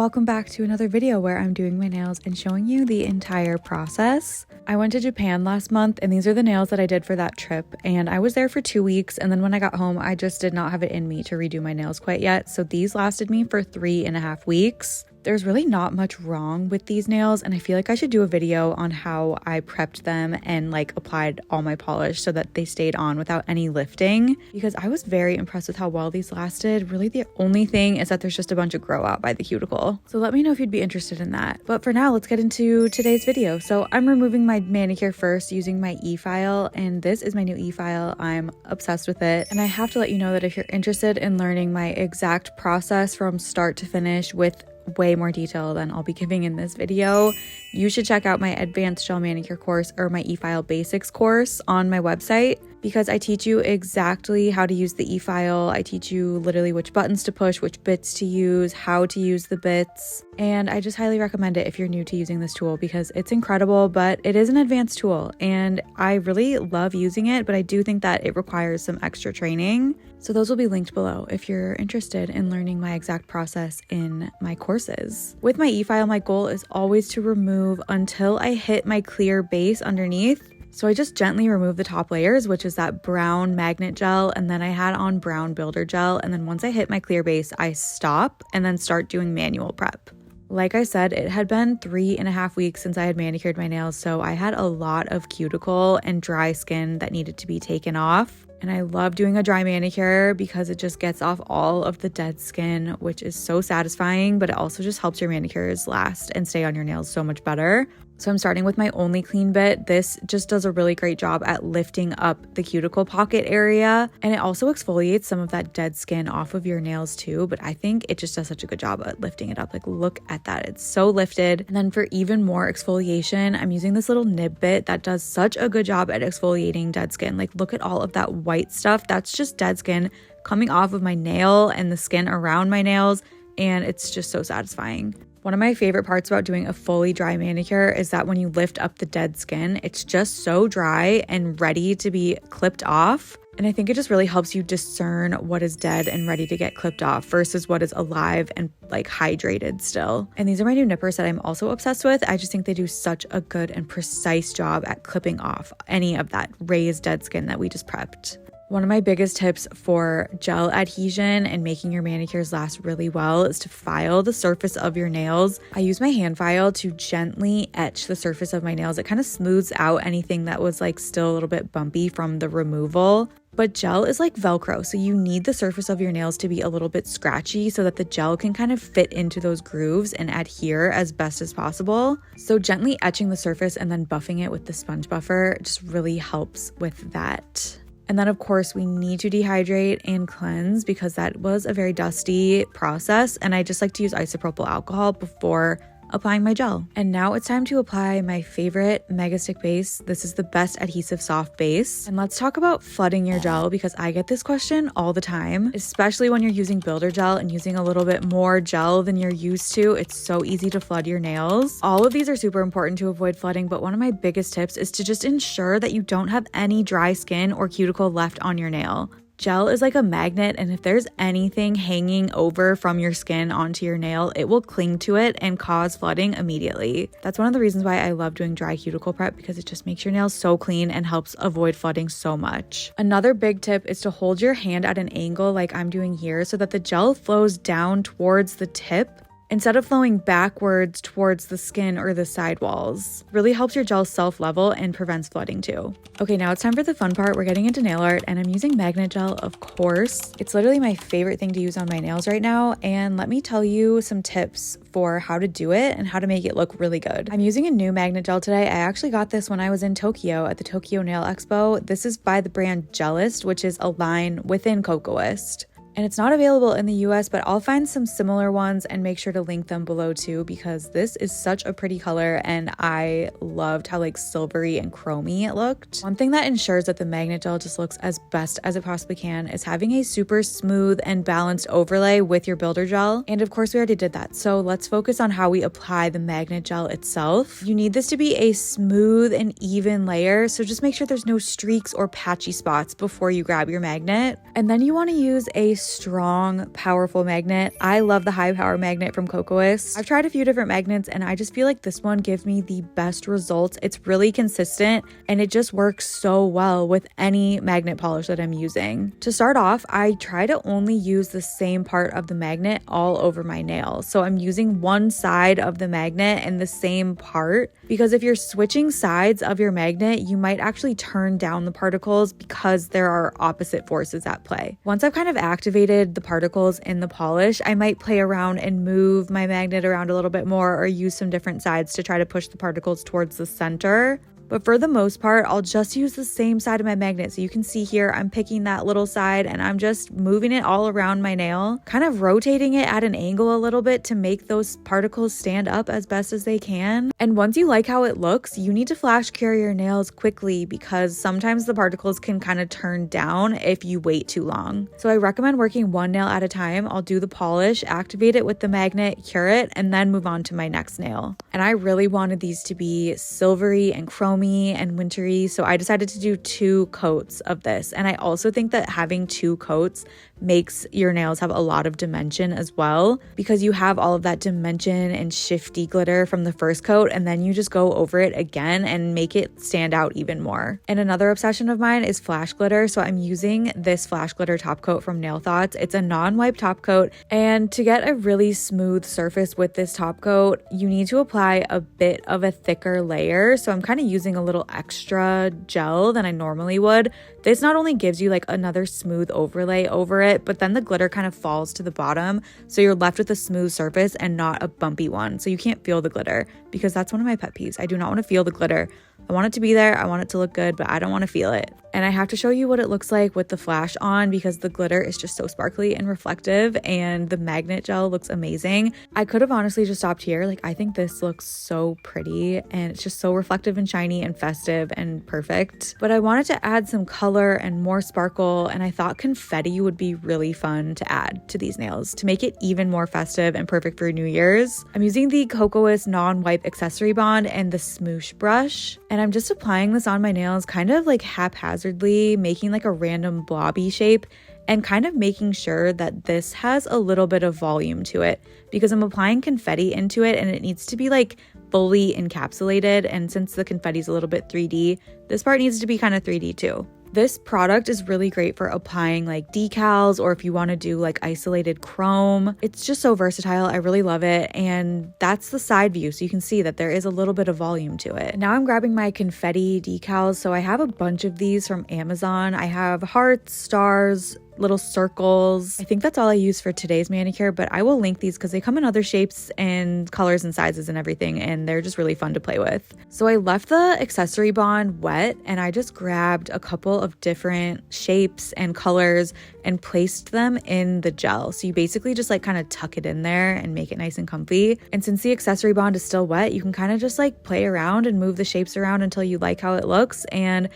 welcome back to another video where I'm doing my nails and showing you the entire process. I went to Japan last month and these are the nails that I did for that trip, and I was there for 2 weeks, and then when I got home I just did not have it in me to redo my nails quite yet, so these lasted me for 3.5 weeks. There's really not much wrong with these nails, and I feel like I should do a video on how I prepped them and applied all my polish so that they stayed on without any lifting, because I was very impressed with how well these lasted. Really the only thing is that there's just a bunch of grow out by the cuticle. So let me know if you'd be interested in that. But for now, let's get into today's video. So I'm removing my manicure first using my e-file, and this is my new e-file. I'm obsessed with it. And I have to let you know that if you're interested in learning my exact process from start to finish with way more detail than I'll be giving in this video, you should check out my advanced gel manicure course or my e-file basics course on my website, because I teach you exactly how to use the e-file. I teach you literally which buttons to push, which bits to use, how to use the bits, and I just highly recommend it if you're new to using this tool because it's incredible, but it is an advanced tool and I really love using it, but I do think that it requires some extra training. So those will be linked below if you're interested in learning my exact process in my courses. With my e-file, my goal is always to remove until I hit my clear base underneath. So I just gently remove the top layers, which is that brown magnet gel, and then I had on brown builder gel, and then once I hit my clear base, I stop and then start doing manual prep. Like I said, it had been 3.5 weeks since I had manicured my nails, so I had a lot of cuticle and dry skin that needed to be taken off. And I love doing a dry manicure because it just gets off all of the dead skin, which is so satisfying, but it also just helps your manicures last and stay on your nails so much better. So I'm starting with my only clean bit. This just does a really great job at lifting up the cuticle pocket area, and it also exfoliates some of that dead skin off of your nails too, but I think it just does such a good job at lifting it up. Look at that, it's so lifted. And then for even more exfoliation, I'm using this little nib bit that does such a good job at exfoliating dead skin. Look at all of that white stuff, that's just dead skin coming off of my nail and the skin around my nails, and it's just so satisfying. One of my favorite parts about doing a fully dry manicure is that when you lift up the dead skin, it's just so dry and ready to be clipped off. And I think it just really helps you discern what is dead and ready to get clipped off versus what is alive and hydrated still. And these are my new nippers that I'm also obsessed with. I just think they do such a good and precise job at clipping off any of that raised dead skin that we just prepped. One of my biggest tips for gel adhesion and making your manicures last really well is to file the surface of your nails. I use my hand file to gently etch the surface of my nails. It kind of smooths out anything that was still a little bit bumpy from the removal. But gel is like Velcro, so you need the surface of your nails to be a little bit scratchy so that the gel can kind of fit into those grooves and adhere as best as possible. So gently etching the surface and then buffing it with the sponge buffer just really helps with that. And then of course we need to dehydrate and cleanse because that was a very dusty process, and I just like to use isopropyl alcohol before applying my gel. And now it's time to apply my favorite Mega Stick base. This is the best adhesive soft base. And let's talk about flooding your gel because I get this question all the time, especially when you're using builder gel and using a little bit more gel than you're used to. It's so easy to flood your nails. All of these are super important to avoid flooding, but one of my biggest tips is to just ensure that you don't have any dry skin or cuticle left on your nail. Gel is like a magnet, and if there's anything hanging over from your skin onto your nail, it will cling to it and cause flooding immediately. That's one of the reasons why I love doing dry cuticle prep, because it just makes your nails so clean and helps avoid flooding so much. Another big tip is to hold your hand at an angle like I'm doing here so that the gel flows down towards the tip instead of flowing backwards towards the skin or the sidewalls. Really helps your gel self-level and prevents flooding too. Okay, now it's time for the fun part. We're getting into nail art, and I'm using magnet gel, of course. It's literally my favorite thing to use on my nails right now, and let me tell you some tips for how to do it and how to make it look really good. I'm using a new magnet gel today. I actually got this when I was in Tokyo at the Tokyo Nail Expo. This is by the brand Gelist, which is a line within Cocoist. And it's not available in the US, but I'll find some similar ones and make sure to link them below too, because this is such a pretty color and I loved how silvery and chromy it looked. One thing that ensures that the magnet gel just looks as best as it possibly can is having a super smooth and balanced overlay with your builder gel. And of course we already did that. So let's focus on how we apply the magnet gel itself. You need this to be a smooth and even layer. So just make sure there's no streaks or patchy spots before you grab your magnet. And then you want to use a strong, powerful magnet. I love the high power magnet from Cocoas. I've tried a few different magnets and I just feel like this one gives me the best results. It's really consistent and it just works so well with any magnet polish that I'm using. To start off, I try to only use the same part of the magnet all over my nail. So I'm using one side of the magnet and the same part, because if you're switching sides of your magnet, you might actually turn down the particles because there are opposite forces at play. Once I've kind of activated the particles in the polish, I might play around and move my magnet around a little bit more or use some different sides to try to push the particles towards the center. But for the most part, I'll just use the same side of my magnet. So you can see here, I'm picking that little side and I'm just moving it all around my nail, kind of rotating it at an angle a little bit to make those particles stand up as best as they can. And once you like how it looks, you need to flash cure your nails quickly because sometimes the particles can kind of turn down if you wait too long. So I recommend working one nail at a time. I'll do the polish, activate it with the magnet, cure it, and then move on to my next nail. And I really wanted these to be silvery and chrome and wintry, so I decided to do 2 coats of this. And I also think that having 2 coats makes your nails have a lot of dimension as well, because you have all of that dimension and shifty glitter from the first coat, and then you just go over it again and make it stand out even more. And another obsession of mine is flash glitter, so I'm using this flash glitter top coat from Nail Thoughts. It's a non-wipe top coat, and to get a really smooth surface with this top coat, you need to apply a bit of a thicker layer. So I'm kind of using a little extra gel than I normally would. This not only gives you like another smooth overlay over it, but then the glitter kind of falls to the bottom, so you're left with a smooth surface and not a bumpy one, so you can't feel the glitter, because that's one of my pet peeves. I do not want to feel the glitter. I want it to be there, I want it to look good, but I don't want to feel it. And I have to show you what it looks like with the flash on, because the glitter is just so sparkly and reflective and the magnet gel looks amazing. I could have honestly just stopped here. Like, I think this looks so pretty and it's just so reflective and shiny and festive and perfect. But I wanted to add some color and more sparkle, and I thought confetti would be really fun to add to these nails to make it even more festive and perfect for New Year's. I'm using the Cocoas non-wipe accessory bond and the smoosh brush, and I'm just applying this on my nails kind of like haphazardly, making like a random blobby shape and kind of making sure that this has a little bit of volume to it, because I'm applying confetti into it and it needs to be like fully encapsulated. And since the confetti is a little bit 3D, this part needs to be kind of 3D too. This product is really great for applying like decals, or if you want to do like isolated chrome. It's just so versatile. I really love it. And that's the side view, so you can see that there is a little bit of volume to it. Now I'm grabbing my confetti decals. So I have a bunch of these from Amazon. I have hearts, stars, little circles. I think that's all I use for today's manicure, but I will link these because they come in other shapes and colors and sizes and everything, and they're just really fun to play with. So I left the accessory bond wet and I just grabbed a couple of different shapes and colors and placed them in the gel. So you basically just like kind of tuck it in there and make it nice and comfy. And since the accessory bond is still wet, you can kind of just like play around and move the shapes around until you like how it looks. And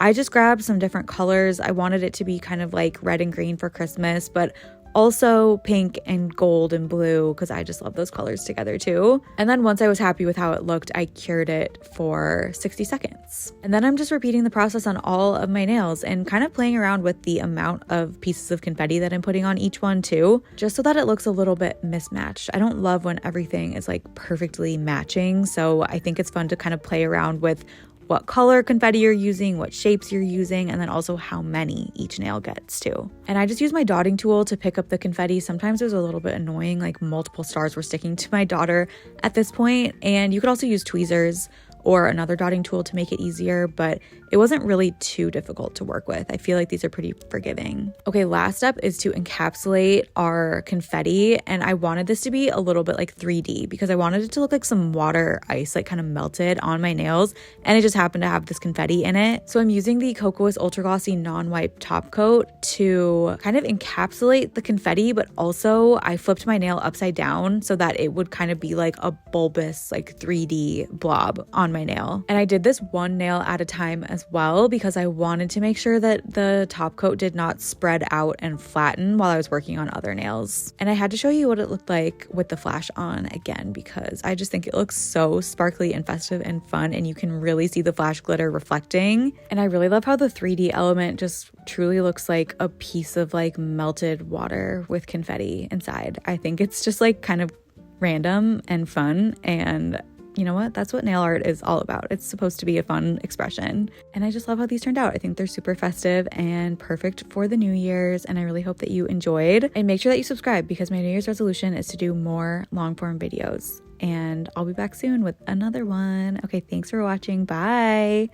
I just grabbed some different colors. I wanted it to be kind of like red and green for Christmas, but also pink and gold and blue, because I just love those colors together too. And then once I was happy with how it looked, I cured it for 60 seconds. And then I'm just repeating the process on all of my nails and kind of playing around with the amount of pieces of confetti that I'm putting on each one too, just so that it looks a little bit mismatched. I don't love when everything is like perfectly matching, so I think it's fun to kind of play around with what color confetti you're using, what shapes you're using, and then also how many each nail gets too. And I just use my dotting tool to pick up the confetti. Sometimes it was a little bit annoying, like multiple stars were sticking to my dotter at this point. And you could also use tweezers or another dotting tool to make it easier, but it wasn't really too difficult to work with. I feel like these are pretty forgiving. Okay, last step is to encapsulate our confetti, and I wanted this to be a little bit like 3D because I wanted it to look like some water ice, like kind of melted on my nails, and it just happened to have this confetti in it. So I'm using the Cocoas Ultra Glossy Non-Wipe Top Coat to kind of encapsulate the confetti, but also I flipped my nail upside down so that it would kind of be like a bulbous, like 3D blob on my nail. And I did this one nail at a time as well because I wanted to make sure that the top coat did not spread out and flatten while I was working on other nails. And I had to show you what it looked like with the flash on again because I just think it looks so sparkly and festive and fun, and you can really see the flash glitter reflecting. And I really love how the 3D element just truly looks like a piece of like melted water with confetti inside. I think it's just like kind of random and fun, and you know what? That's what nail art is all about. It's supposed to be a fun expression. And I just love how these turned out. I think they're super festive and perfect for the New Year's, and I really hope that you enjoyed. And make sure that you subscribe because my New Year's resolution is to do more long form videos. And I'll be back soon with another one. Okay, thanks for watching. Bye.